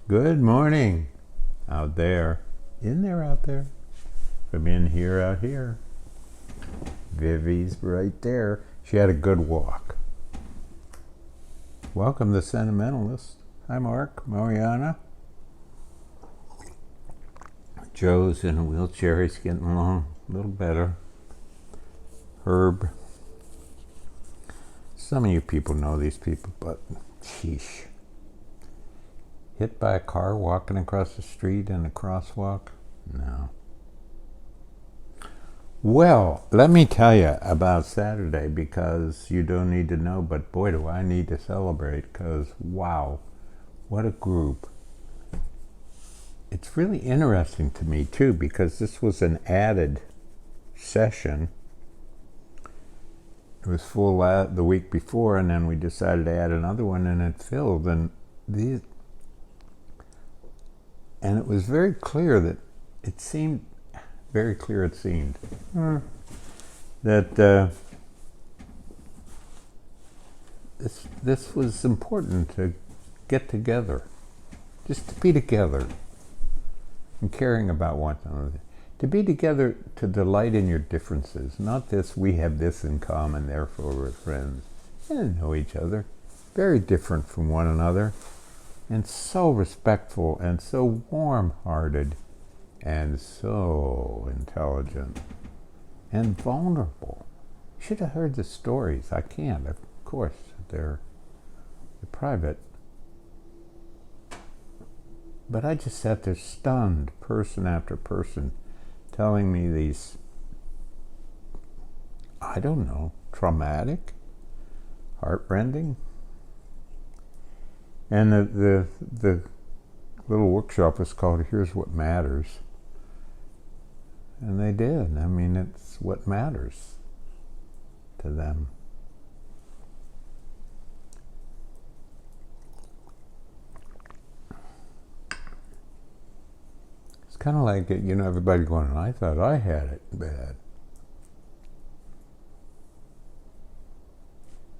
Good morning out there. In there, out there. From in here, out here. Vivi's right there. She had a good walk. Welcome to Sentimentalist. Hi, Mark, Mariana. Joe's in a wheelchair. He's getting along a little better. Herb. Some of you people know these people, but sheesh. Hit by a car walking across the street in a crosswalk? No. Well, let me tell you about Saturday, because you don't need to know, but boy, do I need to celebrate, because wow, what a group. It's really interesting to me too, because this was an added session. It was full the week before, and then we decided to add another one, and it filled. And it was very clear that it seemed that this was important, to get together, just to be together and caring about one another. To be together to delight in your differences, not this, we have this in common, therefore we're friends. They didn't know each other. Very different from one another. And so respectful and so warm-hearted and so intelligent and vulnerable. You should have heard the stories. I can't, of course. They're private. But I just sat there stunned, person after person, telling me these, I don't know, traumatic, heartrending. And the little workshop was called Here's What Matters. And they did. I mean, it's what matters to them. It's kind of like, everybody going, I thought I had it bad.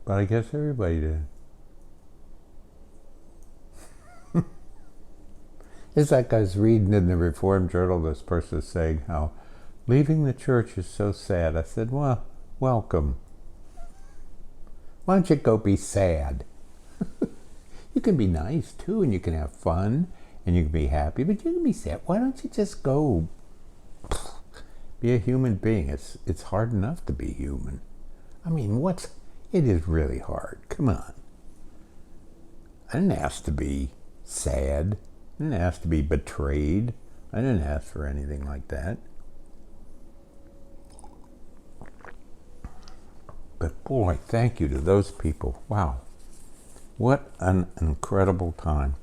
But I guess everybody did. It's like I was reading in the Reformed Journal, this person saying how leaving the church is so sad. I said, well, welcome. Why don't you go be sad? You can be nice too, and you can have fun, and you can be happy, but you can be sad. Why don't you just go be a human being? It's hard enough to be human. I mean, it is really hard. Come on. I didn't ask to be sad. I didn't ask to be betrayed. I didn't ask for anything like that. But boy, thank you to those people. Wow. What an incredible time.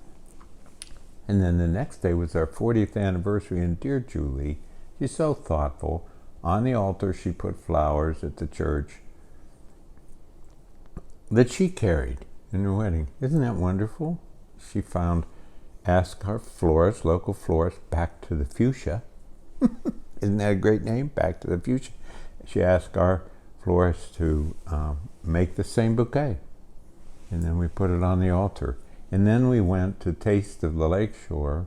And then the next day was our 40th anniversary, and dear Julie, she's so thoughtful. On the altar, she put flowers at the church that she carried in her wedding. Isn't that wonderful? She asked our florist, local florist, Back to the Fuchsia. Isn't that a great name? Back to the Fuchsia. She asked our florist to make the same bouquet. And then we put it on the altar. And then we went to Taste of the Lakeshore.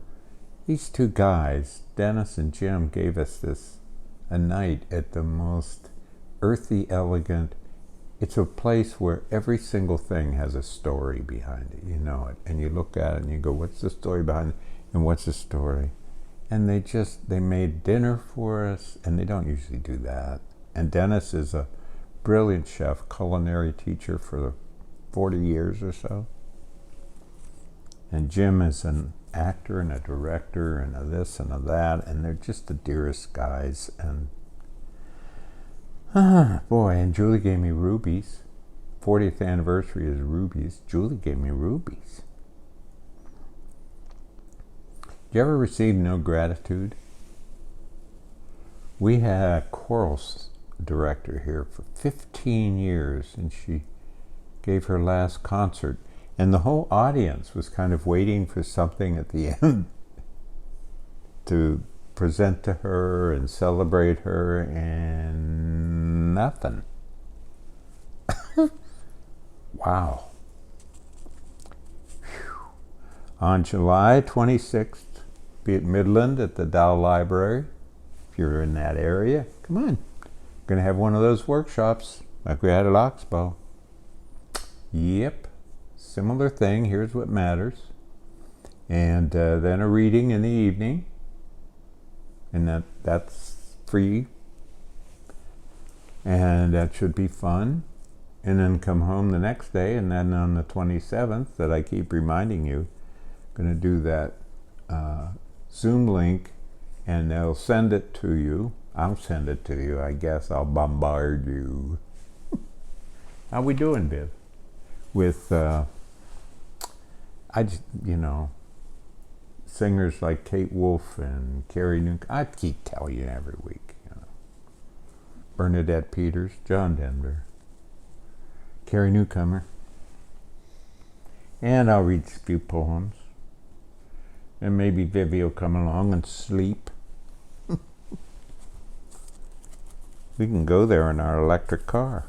These two guys, Dennis and Jim, gave us a night at the most earthy, elegant. It's a place where every single thing has a story behind it. You know it. And you look at it and you go, what's the story behind it? And what's the story? And they made dinner for us, and they don't usually do that. And Dennis is a brilliant chef, culinary teacher for 40 years or so. And Jim is an actor and a director and a this and a that, and they're just the dearest guys. And boy, and Julie gave me rubies. 40th anniversary is rubies. Julie gave me rubies. Did you ever receive no gratitude? We had a choral director here for 15 years, and she gave her last concert, and the whole audience was kind of waiting for something at the end to present to her and celebrate her, and nothing. Wow. Whew. On July 26th, be at Midland at the Dow Library. If you're in that area, come on. Going to have one of those workshops like we had at Oxbow. Yep, similar thing. Here's what matters. And then a reading in the evening. And that's free. And that should be fun. And then come home the next day. And then on the 27th, that I keep reminding you, going to do that Zoom link, and they'll send it to you. I'll send it to you. I guess I'll bombard you. How we doing, Viv? With singers like Kate Wolf and Carrie Newcomer. I keep telling you every week. Bernadette Peters, John Denver, Carrie Newcomer, and I'll read a few poems. And maybe Vivi will come along and sleep. We can go there in our electric car.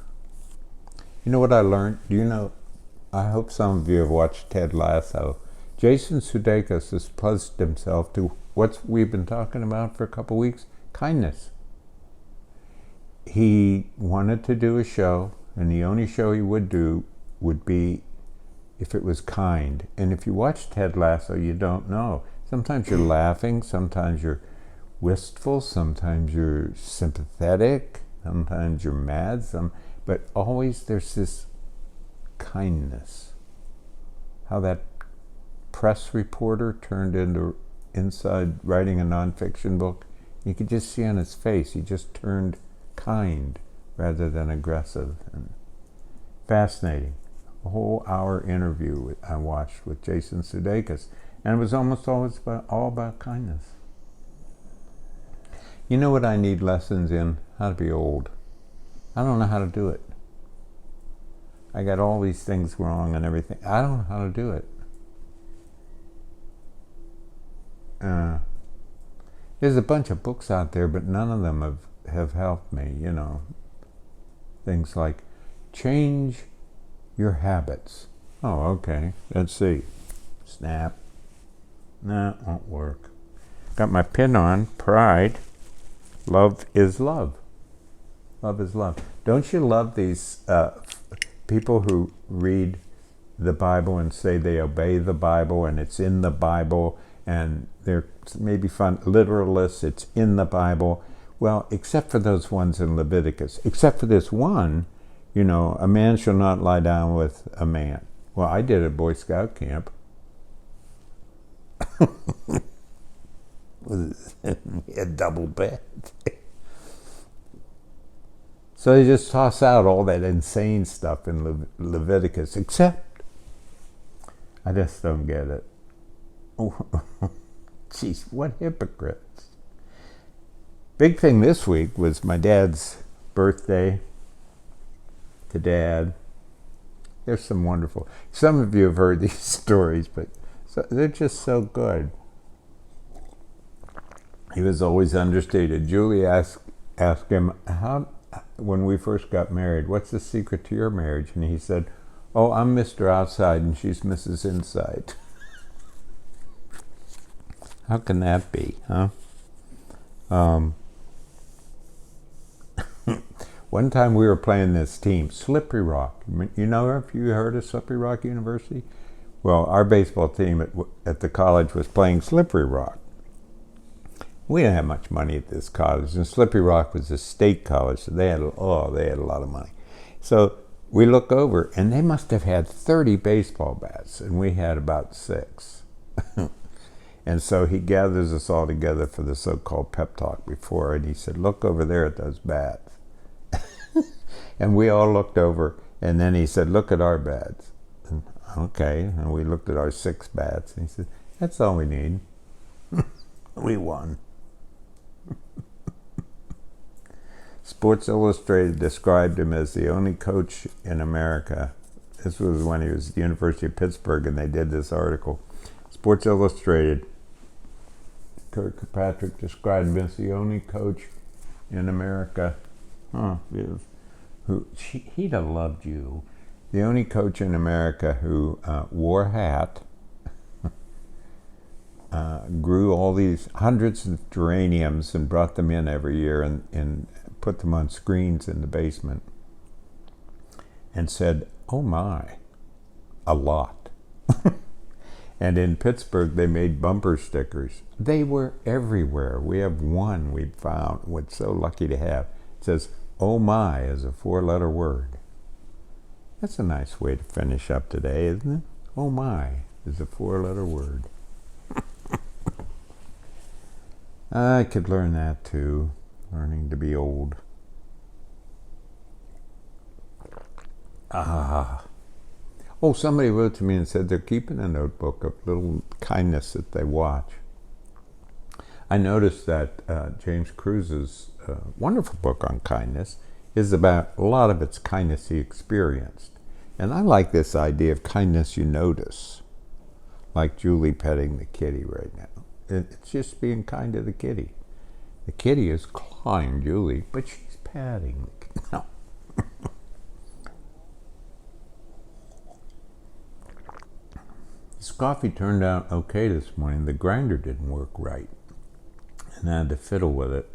You know what I learned? Do you know, I hope some of you have watched Ted Lasso. Jason Sudeikis has pledged himself to what we've been talking about for a couple weeks, kindness. He wanted to do a show, and the only show he would do would be if it was kind. And if you watch Ted Lasso, you don't know. Sometimes you're laughing, sometimes you're wistful, sometimes you're sympathetic, sometimes you're mad, but always there's this kindness. How that press reporter turned into inside writing a nonfiction book, you could just see on his face, he just turned kind rather than aggressive. And fascinating. A whole hour interview I watched with Jason Sudeikis, and it was almost always all about kindness. You know what I need lessons in? How to be old. I don't know how to do it. I got all these things wrong and everything. I don't know how to do it. There's a bunch of books out there, but none of them have helped me, Things like change your habits. Oh, okay. Let's see. Snap. No, it won't work. Got my pin on. Pride. Love is love. Love is love. Don't you love these people who read the Bible and say they obey the Bible and it's in the Bible, and they're maybe fun literalists, it's in the Bible. Well, except for those ones in Leviticus. Except for this one, a man shall not lie down with a man. Well, I did at Boy Scout camp. We had double bed. So they just toss out all that insane stuff in Leviticus, except I just don't get it. Jeez, what hypocrites. Big thing this week was my dad's birthday. To Dad. There's some wonderful. Some of you have heard these stories, but they're just so good. He was always understated. Julie asked him, when we first got married, what's the secret to your marriage? And he said, oh, I'm Mr. Outside and she's Mrs. Inside. How can that be, huh? One time we were playing this team, Slippery Rock. You know, if you heard of Slippery Rock University? Well, our baseball team at the college was playing Slippery Rock. We didn't have much money at this college, and Slippery Rock was a state college, so they had a lot of money. So we look over, and they must have had 30 baseball bats, and we had about 6. And so he gathers us all together for the so-called pep talk before, and he said, look over there at those bats. And we all looked over, and then he said, look at our bats. And, okay, and we looked at our 6 bats, and he said, that's all we need. We won. Sports Illustrated described him as the only coach in America. This was when he was at the University of Pittsburgh, and they did this article. Sports Illustrated, Kirkpatrick described him as the only coach in America. He'd have loved you. The only coach in America who wore a hat grew all these hundreds of geraniums and brought them in every year and put them on screens in the basement and said, "Oh my, a lot." And in Pittsburgh, they made bumper stickers. They were everywhere. We have one we found, we're so lucky to have. It says, "Oh my" is a 4-letter word. That's a nice way to finish up today, isn't it? Oh my is a 4-letter word. I could learn that too, learning to be old. Oh, somebody wrote to me and said they're keeping a notebook of little kindness that they watch. I noticed that James Cruise's wonderful book on kindness is about a lot of it's kindness he experienced. And I like this idea of kindness you notice, like Julie petting the kitty right now. It's just being kind to the kitty. The kitty is clawing Julie, but she's patting. No. This coffee turned out okay this morning. The grinder didn't work right, and I had to fiddle with it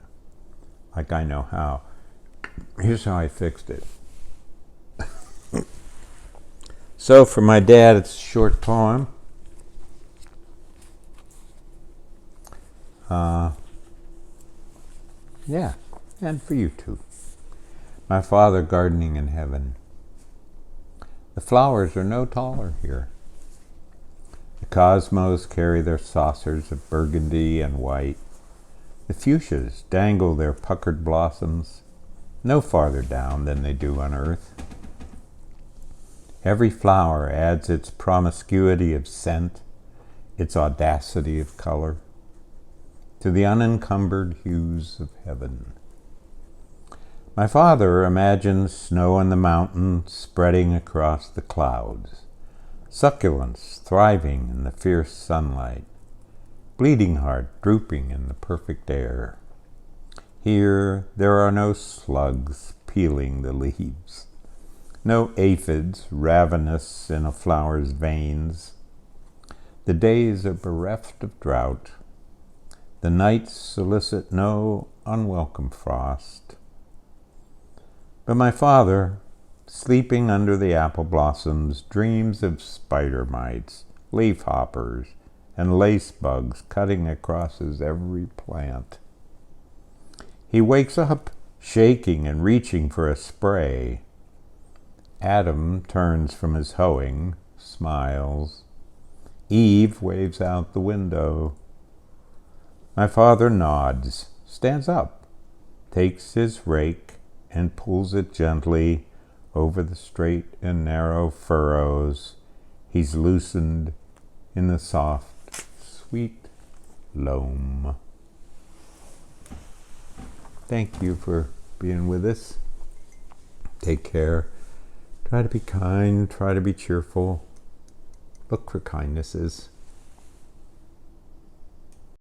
like I know how. Here's how I fixed it. So for my dad, it's a short poem. Yeah, and for you too. My father gardening in heaven. The flowers are no taller here. The cosmos carry their saucers of burgundy and white. The fuchsias dangle their puckered blossoms no farther down than they do on earth. Every flower adds its promiscuity of scent, its audacity of color, to the unencumbered hues of heaven. My father imagines snow on the mountain spreading across the clouds, succulents thriving in the fierce sunlight, bleeding heart drooping in the perfect air. Here there are no slugs peeling the leaves, no aphids ravenous in a flower's veins. The days are bereft of drought. The nights solicit no unwelcome frost. But my father, sleeping under the apple blossoms, dreams of spider mites, leaf hoppers, and lace bugs cutting across his every plant. He wakes up shaking and reaching for a spray. Adam turns from his hoeing, smiles. Eve waves out the window. My father nods, stands up, takes his rake, and pulls it gently over the straight and narrow furrows he's loosened in the soft, sweet loam. Thank you for being with us. Take care. Try to be kind, try to be cheerful. Look for kindnesses.